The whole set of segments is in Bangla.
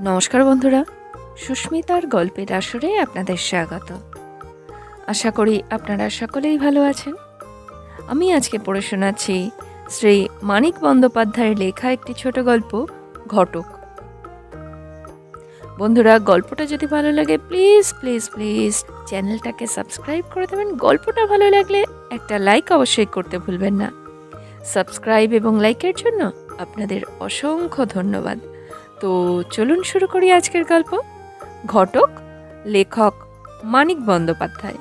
নমস্কার বন্ধুরা, সুস্মিতার গল্পের আসরে আপনাদের স্বাগত। আশা করি আপনারা সকলেই ভালো আছেন। আমি আজকে পড়ে শোনাচ্ছি শ্রী মানিক বন্দ্যোপাধ্যায়ের লেখা একটি ছোট গল্প, ঘটক। বন্ধুরা, গল্পটা যদি ভালো লাগে প্লিজ প্লিজ প্লিজ চ্যানেলটাকে সাবস্ক্রাইব করে দেবেন। গল্পটা ভালো লাগলে একটা লাইক অবশ্যই করতে ভুলবেন না। সাবস্ক্রাইব এবং লাইকের জন্য আপনাদের অসংখ্য ধন্যবাদ। তো চলুন শুরু করি আজকের গল্প, ঘটক। লেখক মানিক বন্দ্যোপাধ্যায়।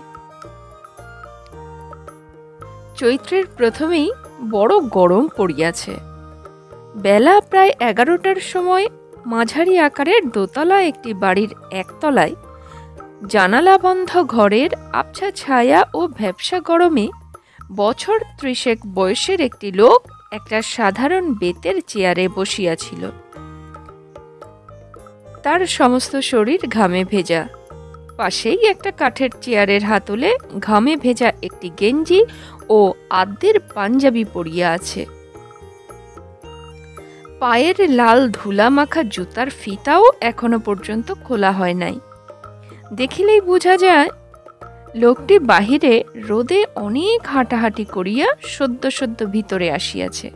চৈত্রের প্রথমেই বড় গরম পড়িয়াছে। বেলা প্রায় 11টার সময় মাঝারি আকারের দোতলা একটি বাড়ির একতলায় জানালা বন্ধ ঘরের আবছা ছায়া ও ভ্যাপসা গরমে বছর 30 বয়সের একটি লোক একটা সাধারণ বেতের চেয়ারে বসিয়াছিল। তার সমস্ত শরীর ঘামে ভেজা। পাশেই একটা কাঠের চেয়ারের হাতলে ঘামে ভেজা একটি গেঞ্জি ও আদ্যের পাঞ্জাবি পরিয়া আছে। পায়ের লাল ধুলা মাখা জুতার ফিতাও এখনো পর্যন্ত খোলা হয় নাই। দেখিলেই বোঝা যায় লোকটি বাহিরে রোদে অনেক হাঁটাহাঁটি করিয়া সদ্য সদ্য ভিতরে আসিয়াছে।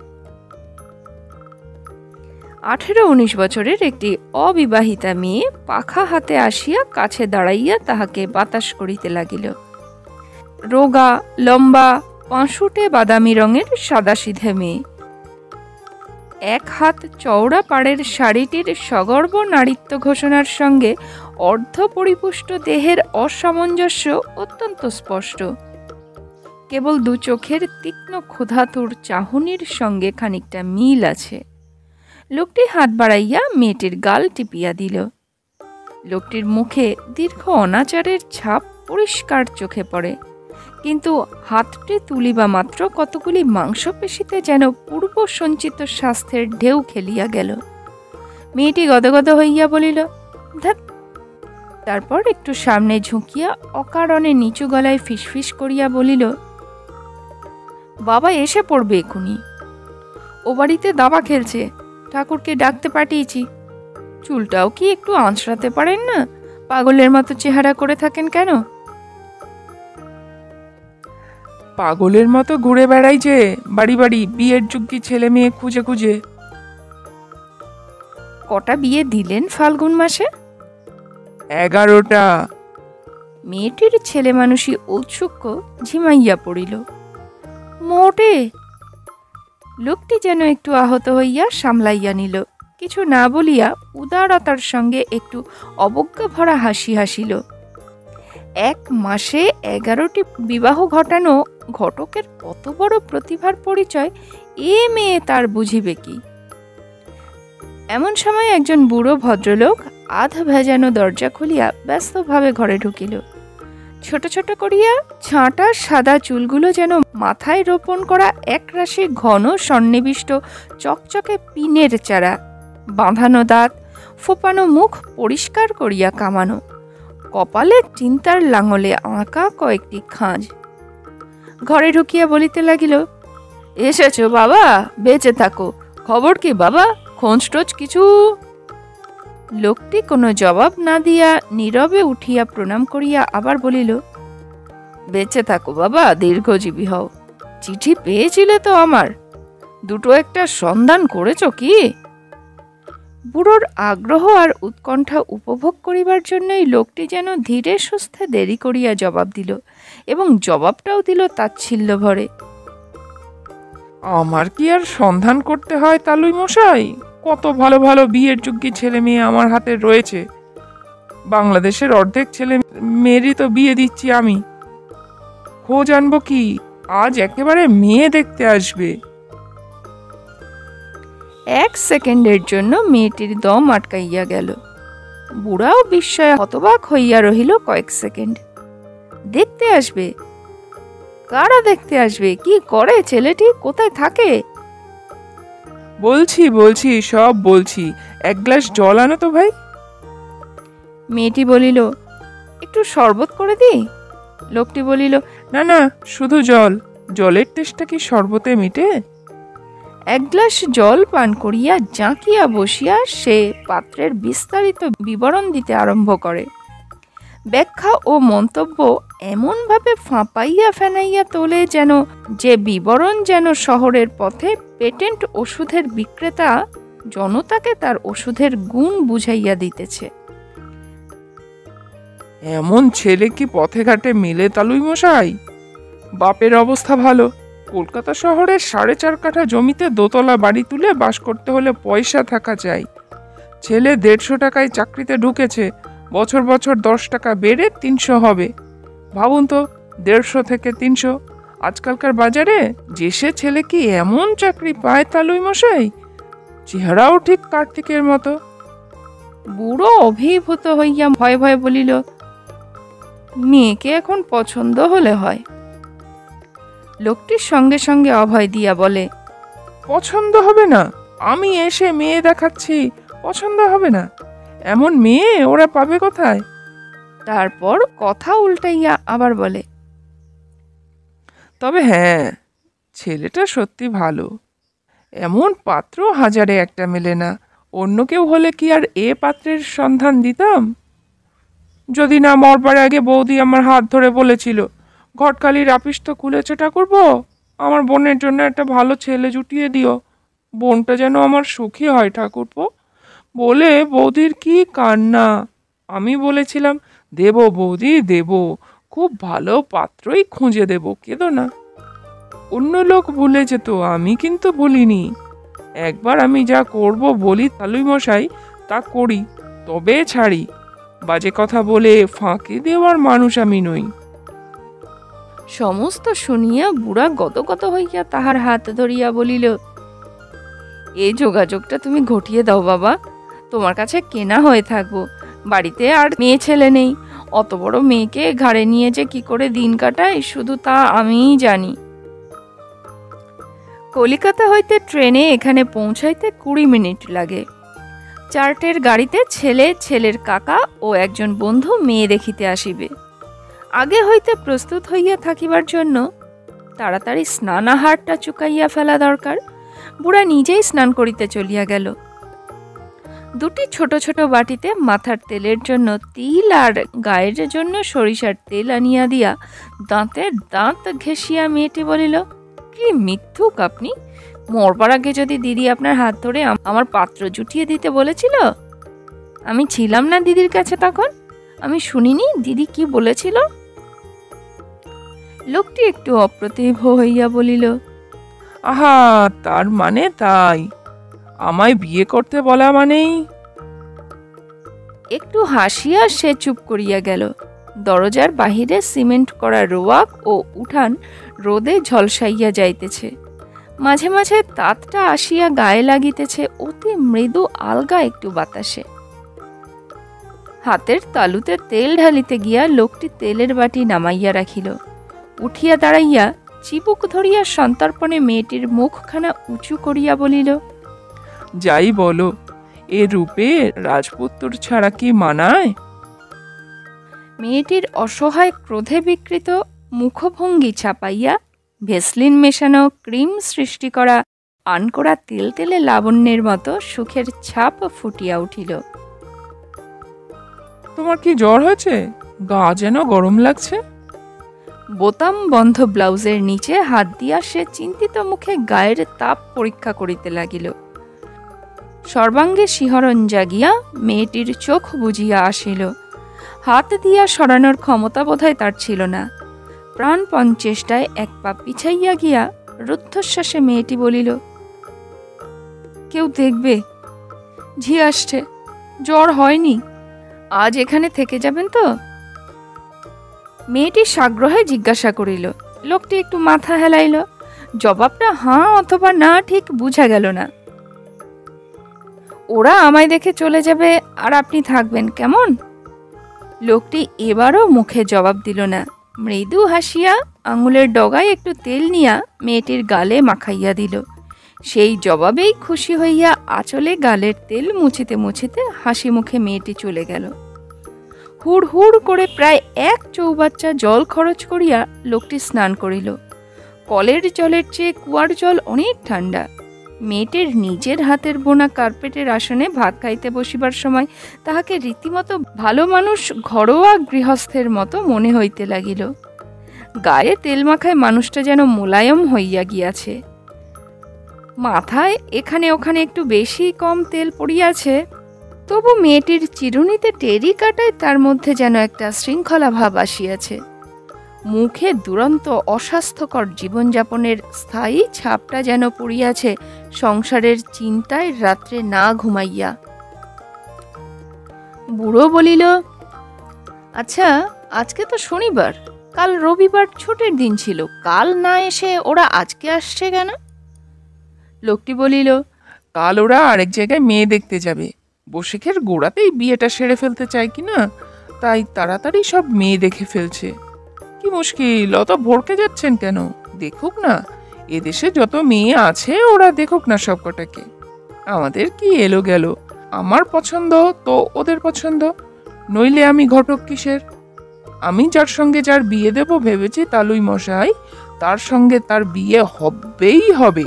18-19 বছরের একটি অবিবাহিতা মেয়ে পাখা হাতে আসিয়া কাছে দাঁড়াইয়া তাহাকে বাতাস করিতে লাগিল। রোগা, লম্বা, পাঁশুটে বাদামি রঙের সাদাসিধে মেয়ে। এক হাত চওড়া পাড়ের শাড়িটির সগর্ব নারীত্ব ঘোষণার সঙ্গে অর্ধ পরিপুষ্ট দেহের অসামঞ্জস্য অত্যন্ত স্পষ্ট। কেবল দু চোখের তীক্ষ্ণ ক্ষুধাতুর চাহনির সঙ্গে খানিকটা মিল আছে। লোকটি হাত বাড়াইয়া মেয়েটির গাল টিপিয়া দিল। লোকটির মুখে দীর্ঘ অনাচারের ছাপ পরিষ্কার চোখে পড়ে, কিন্তু হাতটি তুলিবা মাত্র কতগুলি মাংসপেশিতে যেন পূর্ব সঞ্চিত স্বাস্থ্যের ঢেউ খেলিয়া গেল। মেয়েটি গদগদ হইয়া বলিল, ধ্যাৎ। তারপর একটু সামনে ঝুঁকিয়া অকারণে নিচু গলায় ফিসফিস করিয়া বলিল, বাবা এসে পড়বে এখুনি। ও বাড়িতে দাবা খেলছে, ঠাকুরকে ডাকতে পাঠিয়েছি। চুলটাও কি একটু আঁচড়াতে পারেন না? পাগলের মতো চেহারা করে থাকেন কেন? পাগলের মতো ঘুরে বেড়াই যে বাড়ি বাড়ি বিয়ের যোগ্যী ছেলে মেয়ে খুঁজে খুঁজে। কটা বিয়ে দিলেন ফাল্গুন মাসে? 11টা। মেয়েটির ছেলে মানুষই ঔৎসুক্য ঝিমাইয়া পড়িল। মোটে? লোকটি যেন একটু আহত হইয়া সামলাইয়া নিল। কিছু না বলিয়া উদারতার সঙ্গে একটু অবজ্ঞা ভরা হাসি হাসিল। 1 মাসে 11টি বিবাহ ঘটানো ঘটকের কত বড় প্রতিভার পরিচয় এ মেয়ে তার বুঝিবে কি? এমন সময় একজন বুড়ো ভদ্রলোক আধ ভেজানো দরজা খুলিয়া ব্যস্তভাবে ঘরে ঢুকিল। ছোট ছোট করিয়া ছাঁটা সাদা চুলগুলো যেন মাথায় রোপণ করা একরাশি ঘন সন্নিবিষ্ট চকচকে পিনের চারা, বাঁধানো দাঁত, ফোপানো মুখ পরিষ্কার করিয়া কামানো, কপালে চিন্তার লাঙলে আঁকা কয়েকটি খাঁজ। ঘরে ঢুকিয়া বলিতে লাগিল, এসেছো বাবা, বেঁচে থাকো। খবর কি বাবা, খোঁজ কিছু? লোকটি কোনো জবাব না দিয়া নীরবে উঠিয়া প্রণাম করিয়া আবার বলিল, বেঁচে থাকো বাবা, দীর্ঘজীবী হও। চিঠি পেয়েছিলে তো আমার, দুটো একটা সন্ধান করেছ কি? বুড়োর আগ্রহ আর উৎকণ্ঠা উপভোগ করিবার জন্যই লোকটি যেন ধীরে সুস্থে দেরি করিয়া জবাব দিল, এবং জবাবটাও দিল তাচ্ছিল্য ভরে। আমার কি আর সন্ধান করতে হয় তালুই মশাই? কত ভালো ভালো বিয়ের যোগ্যী ছেলে মেয়ে আমার হাতে রয়েছে। বাংলাদেশের অর্ধেক ছেলে মেয়েরই তো বিয়ে দিচ্ছি আমি। খোঁজ আনবো কি? আজ একেবারে মেয়ে দেখতে আসবে। 1 সেকেন্ডের জন্য মেয়েটির দম আটকাইয়া গেল। বুড়াও বিস্ময়ে হতবাক হইয়া রহিল কয়েক সেকেন্ড। দেখতে আসবে? কারা দেখতে আসবে? কি করে ছেলেটি? কোথায় থাকে? বলছি সব বলছি। 1 গ্লাস জল আনো তো ভাই। মেয়েটি বলিল, একটু শরবত করে দিই? লোকটি বলিল, না না, শুধু জল। জলের টেস্টটা কি শরবতে মিটে? এক গ্লাস জল পান করিয়া জাঁকিয়া বসিয়া সে পাত্রের বিস্তারিত বিবরণ দিতে আরম্ভ করে। ব্যাখ্যা ও মন্তব্য এমনভাবে ফাঁপাইয়া ফেনাইয়া তোলে যেন যে বিবরণ যেন শহরের পথে পেটেন্ট ওষুধের বিক্রেতা জনতাকে তার ওষুধের গুণ বুঝাইয়া দিতেছে। এমন ছেলে কি পথে ঘাটে মেলে তালুই মশাই? বাপের অবস্থা ভালো, কলকাতা শহরের 4.5 কাঠা জমিতে দোতলা বাড়ি তুলে বাস করতে হলে পয়সা থাকা চাই। ছেলে 150 টাকায় চাকরিতে ঢুকেছে, বছর বছর 10 টাকা বেড়ে 300 হবে। ভাবুন তো, 150 থেকে 300 আজকালকার বাজারে যে সে ছেলে কি এমন চাকরি পায় তালুই মশাই? চেহারাও ঠিক কার্তিকের মতো। বুড়ো অভিভূত হইয়া ভয়ে ভয়ে বলিল, মেয়েকে এখন পছন্দ হলে হয়। লোকটির সঙ্গে সঙ্গে অভয় দিয়া বলে, পছন্দ হবে না? আমি এসে মেয়ে দেখাচ্ছি, পছন্দ হবে না? এমন মেয়ে ওরা পাবে কোথায়? তারপর কথা উল্টাইয়া আবার বলে, তবে হ্যাঁ, ছেলেটা সত্যি ভালো। এমন পাত্র হাজারে একটা মেলে না। অন্য কেউ হলে কি আর এ পাত্রের সন্ধান দিতাম? যদি না মরবার আগে বৌদি আমার হাত ধরে বলেছিল, ঘটকালির আপিস তো খুলেছে ঠাকুরপো, আমার বোনের জন্য একটা ভালো ছেলে জুটিয়ে দিও, বোনটা যেন আমার সুখী হয় ঠাকুরপো। বলে বৌদির কি কান্না! আমি বলেছিলাম, দেব বৌদি দেব, খুব ভালো পাত্রই খুঁজে দেব, কেঁদো না। অন্য লোক ভুলে যেত, আমি কিন্তু ভুলিনি। একবার আমি যা করব বলি তালুই মশাই, তা করি, তবে ছাড়ি। বাজে কথা বলে ফাঁকি দেওয়ার মানুষ আমি নই। সমস্ত শুনিয়া বুড়া গদগদ হইয়া তাহার হাত ধরিয়া বলিল, এই যোগাযোগটা তুমি ঘটিয়ে দাও বাবা, তোমার কাছে কেনা হয়ে থাকবো। বাড়িতে আর মেয়ে ছেলে নেই, অত বড় মেয়েকে ঘাড়ে নিয়ে যে কি করে দিন কাটায় শুধু তা আমিই জানি। কলিকাতা হইতে ট্রেনে এখানে পৌঁছাইতে 20 মিনিট লাগে। 4টের গাড়িতে ছেলে, ছেলের কাকা ও একজন বন্ধু মেয়ে দেখিতে আসিবে। আগে হইতে প্রস্তুত হইয়া থাকিবার জন্য তাড়াতাড়ি স্নানাহারটা চুকাইয়া ফেলা দরকার। বুড়া নিজেই স্নান করিতে চলিয়া গেল। 2টি ছোট ছোট বাটিতে মাথার তেলের জন্য তিল আর গায়ের জন্য সরিষার তেল আনিয়া দিয়া দাঁতে দাঁত ঘেঁষিয়া মেয়েটি বলিল, কি মিথ্যুক আপনি! মরবার আগে যদি দিদি আপনার হাত ধরে আমার পাত্র জুটিয়ে দিতে বলেছিল, আমি ছিলাম না দিদির কাছে তখন, আমি শুনিনি দিদি কি বলেছিল? লোকটি একটু অপ্রতিভ হইয়া বলিল, আহা, তার মানে তাই? আমায় বিয়ে করতে বলা মানেই? একটু হাসিয়া সে চুপ করিয়া গেল। দরজার বাহিরে সিমেন্ট করা রোয়াক ও উঠান রোদে ঝলসাইয়া যাইতেছে। মাঝে মাঝে তাতটা আসিয়া গায়ে লাগিতেছে অতি মৃদু আলগা একটু বাতাসে। হাতের তালুতে তেল ঢালিতে গিয়া লোকটি তেলের বাটি নামাইয়া রাখিল। উঠিয়া দাঁড়াইয়া চিবুক ধরিয়া সন্তর্পণে মেয়েটির মুখখানা উঁচু করিয়া বলিল, যাই বলো, এ রূপে রাজপুত্র ছাড়া কি মানায়? মেয়েটির অসহায় ক্রোধে বিকৃত মুখভঙ্গি ছাপাইয়া ভেসলিন মেশানো ক্রিম সৃষ্টি করা আনকোড়া তেলতেলে লাবণ্যের মতো সুখের ছাপ ফুটিয়া উঠিল। তোমার কি জ্বর হয়েছে? গা যেন গরম লাগছে। বোতাম বন্ধ ব্লাউজের নিচে হাত দিয়া সে চিন্তিত মুখে গায়ের তাপ পরীক্ষা করিতে লাগিল। সর্বাঙ্গে শিহরণ জাগিয়া মেয়েটির চোখ বুজিয়া আসিল। হাত দিয়া সরানোর ক্ষমতা বোধহয় তার ছিল না। প্রাণপণ চেষ্টায় এক পা পিছাইয়া গিয়া রুদ্ধশ্বাসে মেয়েটি বলিল, কেউ দেখবে, ঝি আসছে, জ্বর হয়নি, আজ এখানে থেকে যাবেন তো? মেয়েটি সাগ্রহে জিজ্ঞাসা করিল। লোকটি একটু মাথা হেলাইল। জবাবটা হাঁ অথবা না ঠিক বুঝা গেল না। ওরা আমায় দেখে চলে যাবে আর আপনি থাকবেন কেমন? লোকটি এবারও মুখে জবাব দিল না। মৃদু হাসিয়া আঙুলের ডগায় একটু তেল নিয়া মেয়েটির গালে মাখাইয়া দিল। সেই জবাবেই খুশি হইয়া আঁচলে গালের তেল মুছিতে মুছিতে হাসি মুখে মেয়েটি চলে গেল। হুড় হুড় করে প্রায় 1 চৌবাচ্চা জল খরচ করিয়া লোকটি স্নান করিল। কলের জলের চেয়ে কুয়ার জল অনেক ঠান্ডা। মেয়েটির নিজের হাতের বোনা কার্পেটের আসনে ভাত খাইতে বসিবার সময় তাহাকে রীতিমতো ভালো মানুষ ঘরোয়া গৃহস্থের মতো মনে হইতে লাগিল। গায়ে তেল মাখায় মানুষটা যেন মোলায়ম হইয়া গিয়াছে। মাথায় এখানে ওখানে একটু বেশি কম তেল পড়িয়াছে, তবু মেয়েটির চিরুনিতে টেরি কাটায় তার মধ্যে যেন একটা শৃঙ্খলা ভাব আসিয়াছে। মুখে দুরন্ত অস্বাস্থ্যকর জীবনযাপনের স্থায়ী ছাপটা যেন পড়িয়াছে সংসারের চিন্তায় রাত্রে না ঘুমাইয়া। বুড়ো বলিল, আচ্ছা, আজকে তো শনিবার, কাল রবিবার ছুটির দিন ছিল, কাল না এসে ওরা আজকে আসছে কেন? লোকটি বলিল, কাল ওরা আরেক জায়গায় মেয়ে দেখতে যাবে, বসেখের গোড়াতেই বিয়েটা সেরে ফেলতে চায় কিনা, তাই তাড়াতাড়ি সব মেয়ে দেখে ফেলছে। কি মুশকিল, অত ভড়কে যাচ্ছেন কেন? দেখুক না, এদেশে যত মেয়ে আছে ওরা দেখুক না সব কটাকে। আমাদের কি এলো গেল, আমার পছন্দ তো ওদের পছন্দ, নইলে আমি ঘটক কিসের? আমি যার সঙ্গে যার বিয়ে দেব ভেবেছি তালুই মশাই, তার সঙ্গে তার বিয়ে হবেই হবে।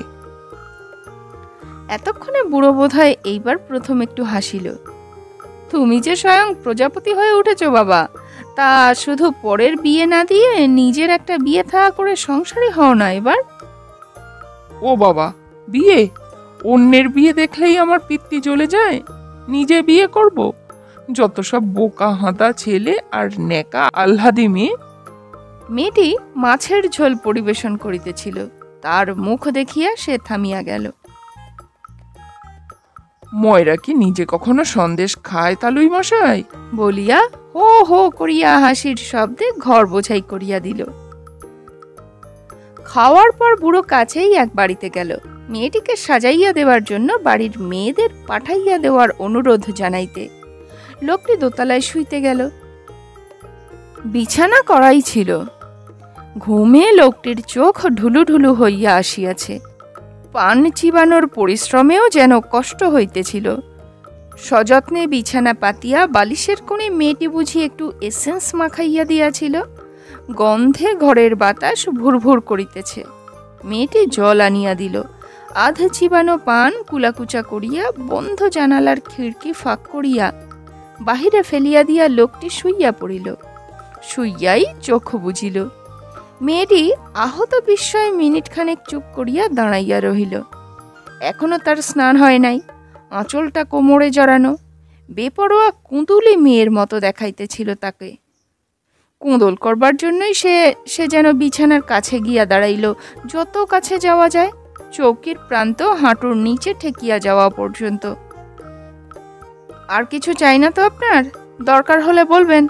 এতক্ষণে বুড়ো বোধহয় এইবার প্রথম একটু হাসিল। তুমি যে স্বয়ং প্রজাপতি হয়ে উঠেছ বাবা, তা শুধু পরের বিয়ে না দিয়ে নিজের একটা বিয়ে থাকা করে সংসারী হও না এবার? ও বাবা, বিয়ে? অন্যের বিয়ে দেখলেই আমার পিত্তি জ্বলে যায়, নিজে বিয়ে করব? যত সব বোকা হাঁদা ছেলে আর নেকা আহ্লাদি মেয়ে। মেয়েটি মাছের ঝোল পরিবেশন করিতেছিল, তার মুখ দেখিয়া সে থামিয়া গেল। ময়রা কি নিজে কখনো সন্দেশ খায় তালুই মশাই? বলিয়া হো হো করিয়া হাসির শব্দে ঘর বোঝাই করিয়া দিল। খাওয়ার পর বুড়ো কাছেই এক বাড়িতে গেল, মেয়েটিকে সাজাইয়া দেওয়ার জন্য বাড়ির মেয়েদের পাঠাইয়া দেওয়ার অনুরোধ জানাইতে। লোকটি দোতলায় শুইতে গেল। বিছানা করাই ছিল। ঘুমে লোকটির চোখ ঢুলু ঢুলু হইয়া আসিয়াছে, পান চিবানোর পরিশ্রমেও যেন কষ্ট হইতেছিল। সযত্নে বিছানা পাতিয়া বালিশের কোণে মেয়েটি বুঝি একটু এসেন্স মাখাইয়া দিয়াছিল। গন্ধে ঘরের বাতাস ভুরভুর করিতেছে। মেয়েটি জল আনিয়া দিল, আধ চিবানো পান কুলাকুচা করিয়া বন্ধ জানালার খিড়কি ফাঁক করিয়া বাহিরে ফেলিয়া দিয়া লোকটি শুইয়া পড়িল। শুইয়াই চোখ বুঝিল। মেয়েটি আহত বিস্ময়ে মিনিটখানেক চুপ করিয়া দাঁড়াইয়া রহিল। এখনো তার স্নান হয় নাই, আঁচলটা কোমরে জড়ানো, বেপরোয়া কুঁদুলি মেয়ের মতো দেখাইতেছিল তাকে। কুঁদল করবার জন্যই সে যেন বিছানার কাছে গিয়া দাঁড়াইল, যত কাছে যাওয়া যায়, চৌকির প্রান্ত হাঁটুর নিচে ঠেকিয়া যাওয়া পর্যন্ত। আর কিছু চাই না তো আপনার? দরকার হলে বলবেন।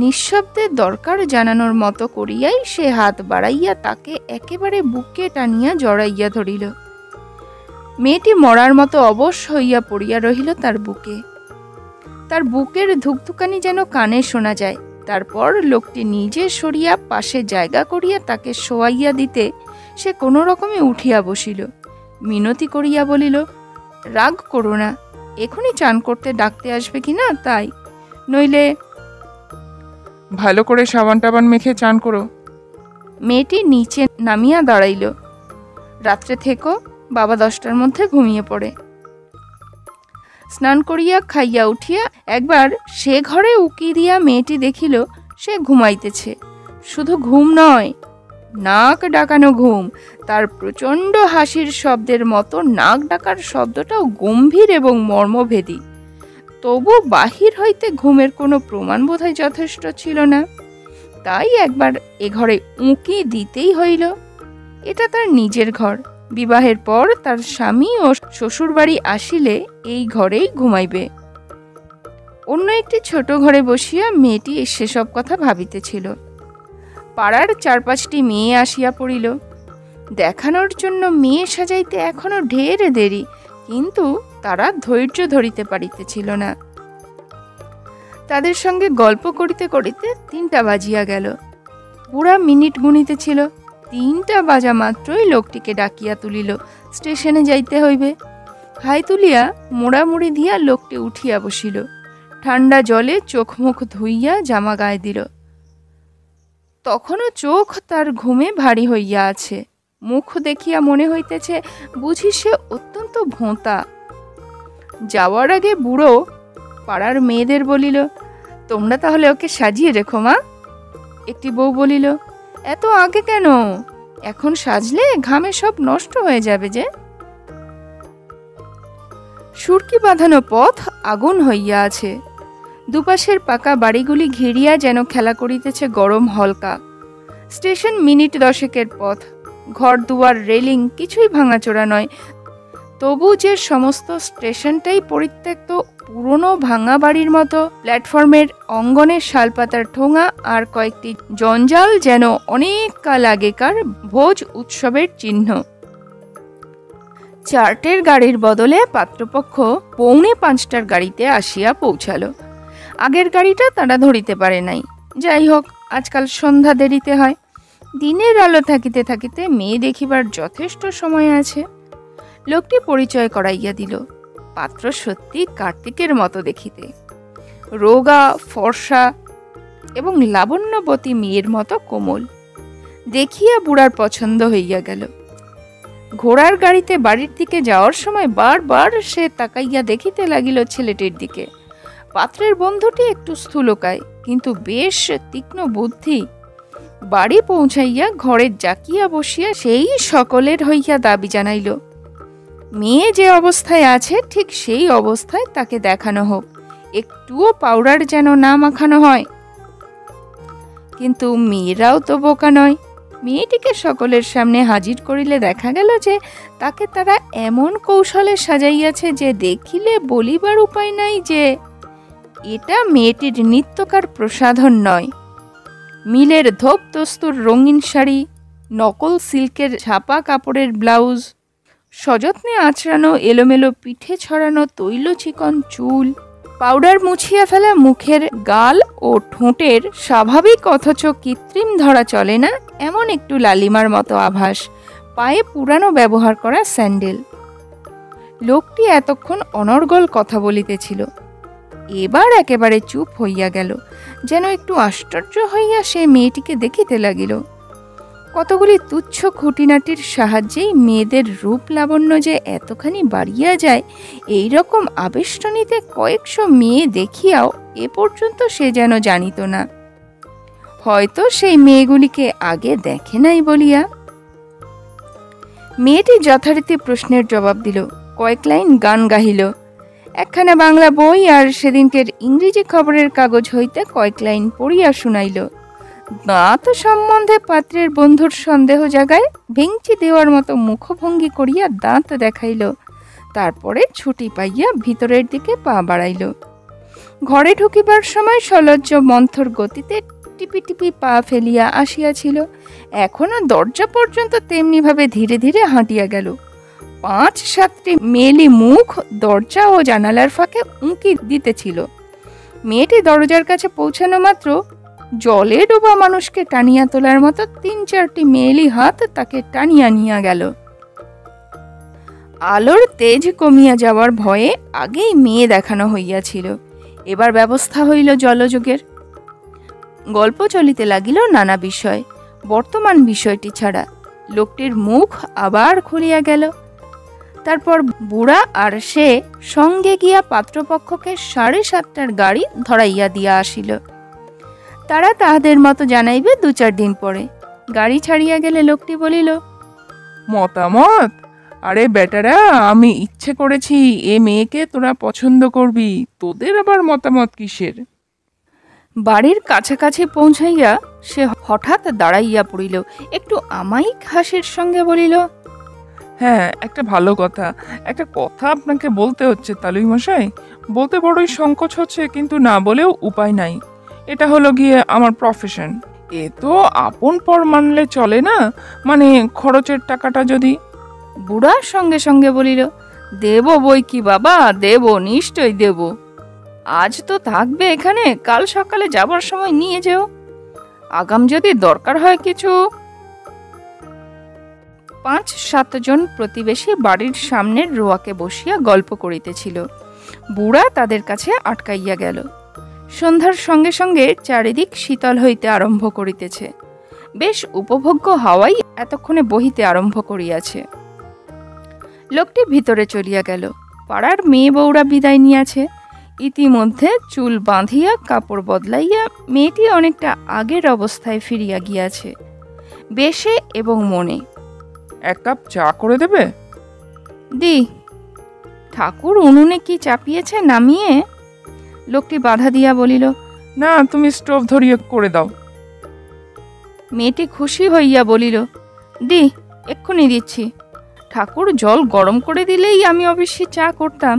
নিঃশব্দে দরকার জানানোর মতো করিয়াই সে হাত বাড়াইয়া তাকে একেবারে বুকে টানিয়া জড়াইয়া ধরিল। মেয়েটি মরার মতো অবশ হইয়া পড়িয়া রহিল তার বুকে। তার বুকের ধুকধুকানি যেন কানে শোনা যায়। তারপর লোকটি নিজে সরিয়া পাশে জায়গা করিয়া তাকে শোয়াইয়া দিতে সে কোনো রকমে উঠিয়া বসিল। মিনতি করিয়া বলিল, রাগ করো না, এখনই চান করতে ডাকতে আসবে কিনা তাই, নইলে। ভালো করে সাবান টাবান মেখে চান করো। মেয়েটি নিচে নামিয়া দাঁড়াইল। রাত্রে থেকো, বাবা 10টার মধ্যে ঘুমিয়ে পড়ে। স্নান করিয়া খাইয়া উঠিয়া একবার সে ঘরে উকি দিয়া মেয়েটি দেখিল সে ঘুমাইতেছে। শুধু ঘুম নয়, নাক ডাকানো ঘুম। তার প্রচণ্ড হাসির শব্দের মতো নাক ডাকার শব্দটাও গম্ভীর এবং মর্মভেদী। তবু বাহির হইতে ঘুমের কোনো প্রমাণ বোধহয় যথেষ্ট ছিল না, তাই একবার এ ঘরে উঁকি দিতেই হইল। এটা তার নিজের ঘর। বিবাহের পর তার স্বামী ও শ্বশুরবাড়ি আসিলে এই ঘরেই ঘুমাইবে। অন্য একটি ছোট ঘরে বসিয়া মেয়েটি সেসব কথা ভাবিতেছিল। পাড়ার 4-5টি মেয়ে আসিয়া পড়িল। দেখানোর জন্য মেয়ে সাজাইতে এখনো ঢের দেরি, কিন্তু তারা ধৈর্য ধরিতে পারিতেছিল না। তাদের সঙ্গে গল্প করিতে করিতে 3টা বাজিয়া গেল। বুড়া মিনিট গুনিতেছিল। 3টা বাজা মাত্রই লোকটিকে ডাকিয়া তুলিল, স্টেশনে যাইতে হইবে। হাই তুলিয়া মোড়ামুড়ি দিয়া লোকটি উঠিয়া বসিল। ঠান্ডা জলে চোখ মুখ ধুইয়া জামা গায়ে দিল। তখনও চোখ তার ঘুমে ভারী হইয়া আছে। মুখ দেখিয়া মনে হইতেছে বুঝি সে অত্যন্ত ভোঁতা। যাওয়ার আগে বুড়ো পাড়ার মেয়েদের বলিল, তোমরা তাহলে ওকে সাজিয়ে রেখো মা। একটি বউ বলিল, এত আগে কেন? এখন সাজলে ঘামে সব নষ্ট হয়ে যাবে যে। সুরকি বাঁধানো পথ আগুন হইয়া আছে। দুপাশের পাকা বাড়িগুলি ঘিরিয়া যেন খেলা করিতেছে গরম হলকা। স্টেশন মিনিট 10 পথ। ঘর দুয়ার রেলিং কিছুই ভাঙাচোরা নয়, তবু যে সমস্ত স্টেশনটাই পরিত্যক্ত, পুরনো ভাঙা বাড়ির মতো। প্ল্যাটফর্মের অঙ্গনে শালপাতার ঠোঙা আর কয়েকটি জঞ্জাল যেন অনেক কাল আগেকার ভোজ উৎসবের চিহ্ন। চার্টের গাড়ির বদলে পাত্রপক্ষ 4:45 গাড়িতে আসিয়া পৌঁছালো। আগের গাড়িটা তারা ধরিতে পারে নাই। যাই হোক, আজকাল সন্ধ্যা দেরিতে হয়। দিনের আলো থাকিতে থাকিতে মেয়ে দেখিবার যথেষ্ট সময় আছে। লোকটি পরিচয় করাইয়া দিল। পাত্র সত্যি কার্তিকের মতো দেখিতে, রোগা, ফর্সা এবং লাবণ্যবতী মেয়ের মতো কোমল। দেখিয়া বুড়ার পছন্দ হইয়া গেল। ঘোড়ার গাড়িতে বাড়ির দিকে যাওয়ার সময় বারবার সে তাকাইয়া দেখিতে লাগিল ছেলেটির দিকে। পাত্রের বন্ধুটি একটু স্থূলকায়, কিন্তু বেশ তীক্ষ্ণ বুদ্ধি। বাড়ি পৌঁছাইয়া ঘরে জাকিয়া বসিয়া সেই সকলের হইয়া দাবি জানাইল, মেয়ে যে অবস্থায় আছে ঠিক সেই অবস্থায় তাকে দেখানো হোক, একটুও পাউডার যেন না মাখানো হয়। কিন্তু মেয়েরাও তো বোকা নয়। মেয়েটিকে সকলের সামনে হাজির করিলে দেখা গেল যে তাকে তারা এমন কৌশলে সাজাইয়াছে যে দেখিলে বলিবার উপায় নাই যে এটা মেয়েটির নিত্যকার প্রসাধন নয়। মিলের ধোপ দস্তুর রঙিন শাড়ি, নকল সিল্কের ছাপা কাপড়ের ব্লাউজ, সযত্নে আঁচড়ানো এলোমেলো পিঠে ছড়ানো তৈল চিকন চুল, পাউডার মুছিয়া ফেলা মুখের গাল ও ঠোঁটের স্বাভাবিক অথচ কৃত্রিম ধরা চলে না এমন একটু লালিমার মতো আভাস, পায়ে পুরানো ব্যবহার করা স্যান্ডেল। লোকটি এতক্ষণ অনর্গল কথা বলিতেছিল, এবার একেবারে চুপ হইয়া গেল। যেন একটু আশ্চর্য হইয়া সে মেয়েটিকে দেখিতে লাগিল। কতগুলি তুচ্ছ খুঁটিনাটির সাহায্যেই মেয়েদের রূপ লাবণ্য যে এতখানি বাড়িয়া যায়, এই রকম আবেষ্টনীতে কয়েকশো মেয়ে দেখিয়াও এ পর্যন্ত সে যেন জানিত না। হয়তো সেই মেয়েগুলিকে আগে দেখে নাই বলিয়া। মেয়েটি যথারীতি প্রশ্নের জবাব দিল, কয়েক লাইন গান গাহিল, একখানা বাংলা বই আর সেদিনকের ইংরেজি খবরের কাগজ হইতে কয়েক লাইন পড়িয়া শুনাইল। দাঁত সম্বন্ধে পাত্রের বন্ধুর সন্দেহ জাগায় ভেঙচি দেওয়ার মতো মুখভঙ্গি করিয়া দাঁত দেখাইল। তারপরে ছুটি পাইয়া ভিতরের দিকে পা বাড়াইল। ঘরে ঢুকিবার সময় সলজ্জ মন্থর গতিতে টিপি টিপি পা ফেলিয়া আসিয়াছিল। এখনো দরজা পর্যন্ত তেমনি ভাবে ধীরে ধীরে হাঁটিয়া গেল। 5-7টি মেলি মুখ দরজা ও জানালার ফাঁকে উঁকি দিতেছিল। মেয়েটি দরজার কাছে পৌঁছানো মাত্র জলে ডোবা মানুষকে টানিয়া তোলার মতো 3-4টি মেয়েলি হাত তাকে টানিয়া নিয়ে গেল। আলোর তেজ কমিয়া যাওয়ার ভয়ে আগেই মেয়ে দেখানো হইয়াছিল। এবার ব্যবস্থা হইল জলযোগের। গল্প চলিতে লাগিল নানা বিষয়, বর্তমান বিষয়টি ছাড়া। লোকটির মুখ আবার খুলিয়া গেল। তারপর বুড়া আর সে সঙ্গে গিয়া পাত্রপক্ষকে 7:30টার গাড়ি ধরাইয়া দিয়া আসিল। তারা তাহাদের মতো জানাইবে 2-4 দিন পরে। গাড়ি ছাড়িয়া গেলে লোকটি বলিল, মতামত? আরে বেটারা, আমি ইচ্ছে করেছি এ মেয়েকে তোরা পছন্দ করবি, তোদের আবার মতামত কিসের? বাড়ির কাছাকাছি পৌঁছাইয়া সে হঠাৎ দাঁড়াইয়া পড়িল, একটু আমায়িক হাসির সঙ্গে বলিল, হ্যাঁ, একটা ভালো কথা, একটা কথা আপনাকে বলতে হচ্ছে তালুই মশাই। বলতে বড়ই সংকোচ হচ্ছে, কিন্তু না বলেও উপায় নাই। এটা হলো গিয়ে আমার প্রফেশন। এ তো আপন পর মানলে চলে না, মানে খরচের টাকাটা যদি। বুড়া সঙ্গে সঙ্গে বলিল, দেব বই কি বাবা, দেব, নিশ্চয়ই দেব। আজ তো থাকবে এখানে, কাল সকালে যাবার সময় নিয়ে যেও। আগাম যদি দরকার হয় কিছু। 5-7 জন প্রতিবেশী বাড়ির সামনের রোয়াকে বসিয়া গল্প করিতেছিল। বুড়া তাদের কাছে আটকাইয়া গেল। সন্ধ্যার সঙ্গে সঙ্গে চারিদিক শীতল হইতে আরম্ভ করিতেছে। বেশ উপভোগ্য হাওয়াই এতক্ষণে বহিতে আরম্ভ করিয়াছে। লোকটি ভিতরে চলিয়া গেল। পাড়ার মেয়ে বউরা বিদায় নিয়াছে। ইতিমধ্যে চুল বাঁধিয়া কাপড় বদলাইয়া মেয়েটি অনেকটা আগের অবস্থায় ফিরিয়া গিয়াছে, বেশে এবং মনে। এক কাপ চা করে দেবে? দি। ঠাকুর উনুনে কি চাপিয়েছে নামিয়ে? লোকটি বাধা দিয়া বলিল, না, তুমি স্টোভ ধরিয়ে করে দাও। মেয়েটি খুশি হইয়া বলিল, দি, এক্ষুনি দিচ্ছি। ঠাকুর জল গরম করে দিলেই আমি অবশ্যই চা করতাম।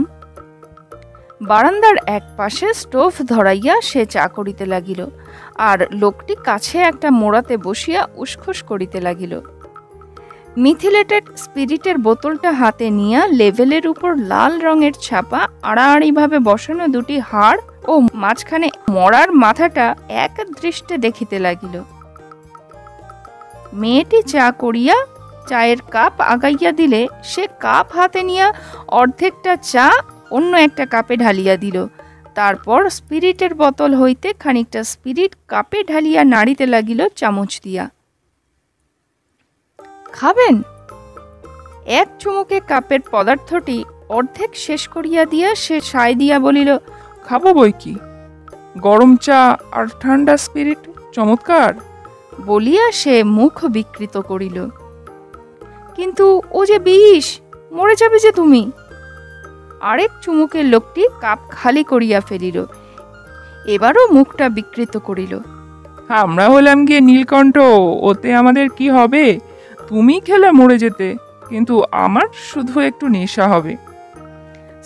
বারান্দার এক পাশে স্টোভ ধরাইয়া সে চা করিতে লাগিল, আর লোকটি কাছে একটা মোড়াতে বসিয়া উসখুস করিতে লাগিল। মিথিলেটেড স্পিরিটের বোতলটা হাতে নিয়া লেভেলের উপর লাল রঙের ছাপা আড়াআড়িভাবে বসানো দুটি হাড় ও মাঝখানে মরার মাথাটা এক দৃষ্টে দেখিতে লাগিল। মেয়েটি চা করিয়া চায়ের কাপ আগাইয়া দিলে সে কাপ হাতে নিয়া অর্ধেকটা চা অন্য একটা কাপে ঢালিয়া দিল। তারপর স্পিরিটের বোতল হইতে খানিকটা স্পিরিট কাপে ঢালিয়া নাড়িতে লাগিল চামচ দিয়া। খাবেন? এক চুমুকে কাপের পদার্থটি অর্ধেক শেষ করিয়া দিয়া সে সায় দিয়া বলিল, খাবো বই কি, গরম চা আর ঠান্ডা স্পিরিট, চমৎকার। বলিয়া সে মুখ বিকৃত করিল। কিন্তু ও যে বিষ, মরে যাবে যে তুমি। আরেক চুমুকে লোকটি কাপ খালি করিয়া ফেলিল। এবারও মুখটা বিকৃত করিল। আমরা হলাম গিয়ে নীলকণ্ঠ, ওতে আমাদের কি হবে? তুমি খেলে মরে যেতে, কিন্তু আমার শুধু একটু নেশা হবে।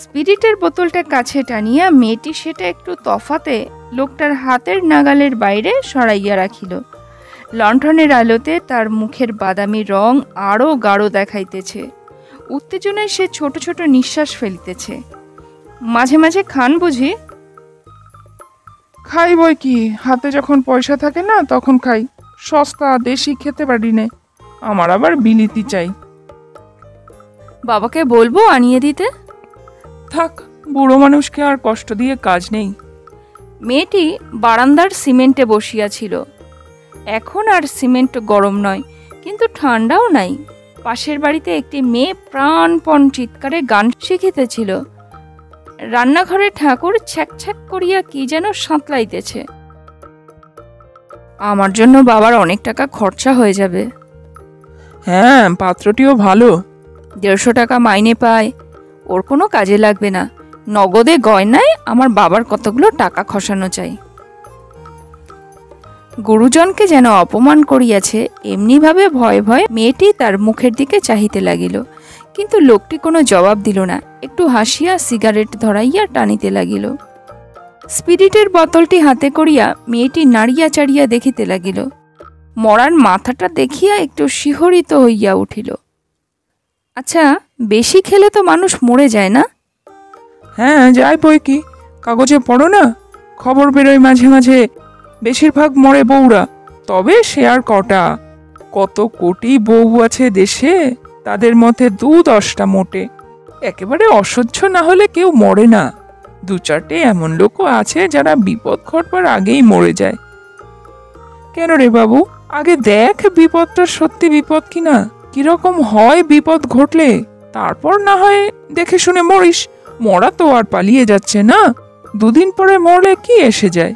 স্পিরিটের বোতলটা কাছে টানিয়া মেয়েটি সেটা একটু তফাতে লোকটার হাতের নাগালের বাইরে সরাইয়া রাখিল। লণ্ঠনের আলোতে তার মুখের বাদামি রং আরও গাঢ় দেখাইতেছে। উত্তেজনায় সে ছোট ছোট নিঃশ্বাস ফেলিতেছে। মাঝে মাঝে খান বুঝি? খাই বই কি, হাতে যখন পয়সা থাকে না তখন খাই। সস্তা দেশি খেতে পারি না, আমার আবার বিলিতি চাই। বাবাকে বলবো আনিয়ে দিতে? থাক, বুড়ো মানুষকে আর কষ্ট দিয়ে কাজ নেই। মেয়েটি বারান্দার সিমেন্টে বসিয়াছিল। এখন আর সিমেন্ট গরম নয়, কিন্তু ঠান্ডাও নাই। পাশের বাড়িতে একটি মেয়ে প্রাণপণ চিৎকারে গান শিখিতেছিল। রান্নাঘরে ঠাকুর ছ্যাক ছ্যাক করিয়া কি যেন সাঁতলাইতেছে। আমার জন্য বাবার অনেক টাকা খরচা হয়ে যাবে। হ্যাঁ, পাত্রটিও ভালো। 150 টাকা মাইনে পায়, ওর কোনো কাজে লাগবে না। নগদে গয়নায় আমার বাবার কতগুলো টাকা খসানো চাই। গুরুজনকে যেন অপমান করিয়াছে এমনিভাবে ভয়ে ভয়ে মেয়েটি তার মুখের দিকে চাহিতে লাগিল, কিন্তু লোকটি কোনো জবাব দিল না। একটু হাসিয়া সিগারেট ধরাইয়া টানিতে লাগিল। স্পিরিটের বোতলটি হাতে করিয়া মেয়েটি নাড়িয়া চাড়িয়া দেখিতে লাগিল। মরার মাথাটা দেখিয়া একটু শিহরিত হইয়া উঠিল। আচ্ছা, বেশি খেলে তো মানুষ মরে যায় না? হ্যাঁ, যাই বই কি, কাগজে পড়ো না, খবর বেরোয় মাঝে মাঝে, বেশিরভাগ মরে বউরা। তবে সে আর কটা, কত কোটি বউ আছে দেশে, তাদের মধ্যে 2-10টা মোটে। একেবারে অসহ্য না হলে কেউ মরে না। 2-4টে এমন লোকও আছে যারা বিপদ ঘটবার আগেই মরে যায়। কেন রে বাবু, আগে দেখ বিপদটা সত্যি বিপদ কিনা, কিরকম হয় বিপদ ঘটলে, তারপর না হয় দেখে শুনে মরিস। মরা তো আর পালিয়ে যাচ্ছে না, 2 দিন পরে মরলে কি এসে যায়।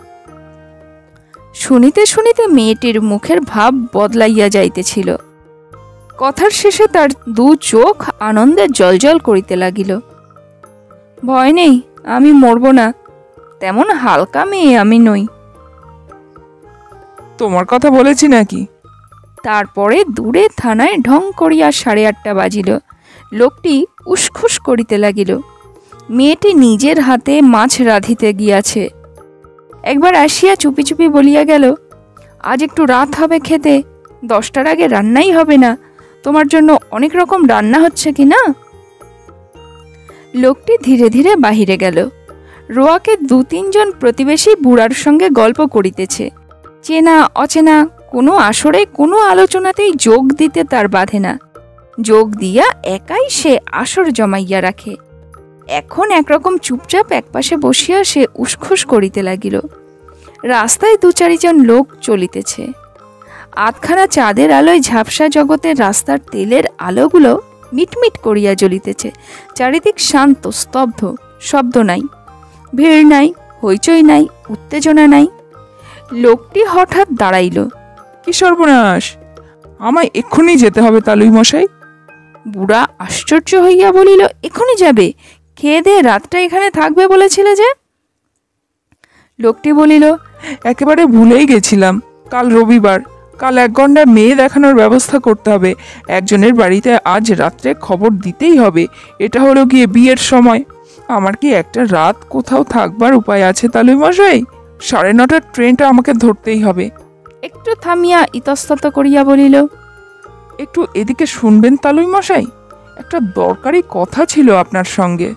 শুনিতে শুনিতে মেয়েটির মুখের ভাব বদলাইয়া যাইতেছিল। কথার শেষে তার 2 চোখ আনন্দে জলজল করিতে লাগিল। ভয় নেই, আমি মরব না। তেমন হালকা মেয়ে আমি নই। তোমার কথা বলেছি নাকি? তারপরে দূরে থানায় ঢং করিয়া 8:30 বাজিল। লোকটি উসখুস করিতে লাগিল। মেয়েটি নিজের হাতে মাছ রাঁধিতে গিয়াছে। একবার আসিয়া চুপি চুপি বলিয়া গেল, আজ একটু রাত হবে খেতে, 10টার আগে রান্নাই হবে না। তোমার জন্য অনেক রকম রান্না হচ্ছে কি না? লোকটি ধীরে ধীরে বাহিরে গেল। রোয়াকে 2-3 জন প্রতিবেশী বুড়ার সঙ্গে গল্প করিতেছে। চেনা অচেনা কোনো আসরে কোনো আলোচনাতেই যোগ দিতে তার বাধে না। যোগ দিয়া একাই সে আসর জমাইয়া রাখে। এখন একরকম চুপচাপ একপাশে বসিয়া সে উসখুস করিতে লাগিল। রাস্তায় 2-4 জন লোক চলিতেছে। আধখানা চাঁদের আলোয় ঝাপসা জগতের রাস্তার তেলের আলোগুলো মিটমিট করিয়া জ্বলিতেছে। চারিদিক শান্ত, স্তব্ধ, শব্দ নাই, ভিড় নাই, হইচই নাই, উত্তেজনা নাই। লোকটি হঠাৎ দাঁড়াইল। কি সর্বনাশ! আমায় এক্ষুনি যেতে হবে তালুই মশাই। বুড়া আশ্চর্য হইয়া বলিল, এখনই যাবে? খেয়ে দিয়ে রাতটা এখানে থাকবে বলেছিলে যে? লোকটি বলিল, একেবারে ভুলেই গেছিলাম, কাল রবিবার, কাল 1 ঘন্টা মেয়ে দেখানোর ব্যবস্থা করতে হবে। একজনের বাড়িতে আজ রাত্রে খবর দিতেই হবে। এটা হলো গিয়ে বিয়ের সময়। আমার কি একটা রাত কোথাও থাকবার উপায় আছে তালুই মশাই? 9:30টার ট্রেনটা আমাকে ধরতেই হবে। একটু থামিয়া ইতস্তত করিয়া বলিল, একটু এদিকে শুনবেন তালুই মশাই, একটা দরকারি কথা ছিল আপনার সঙ্গে।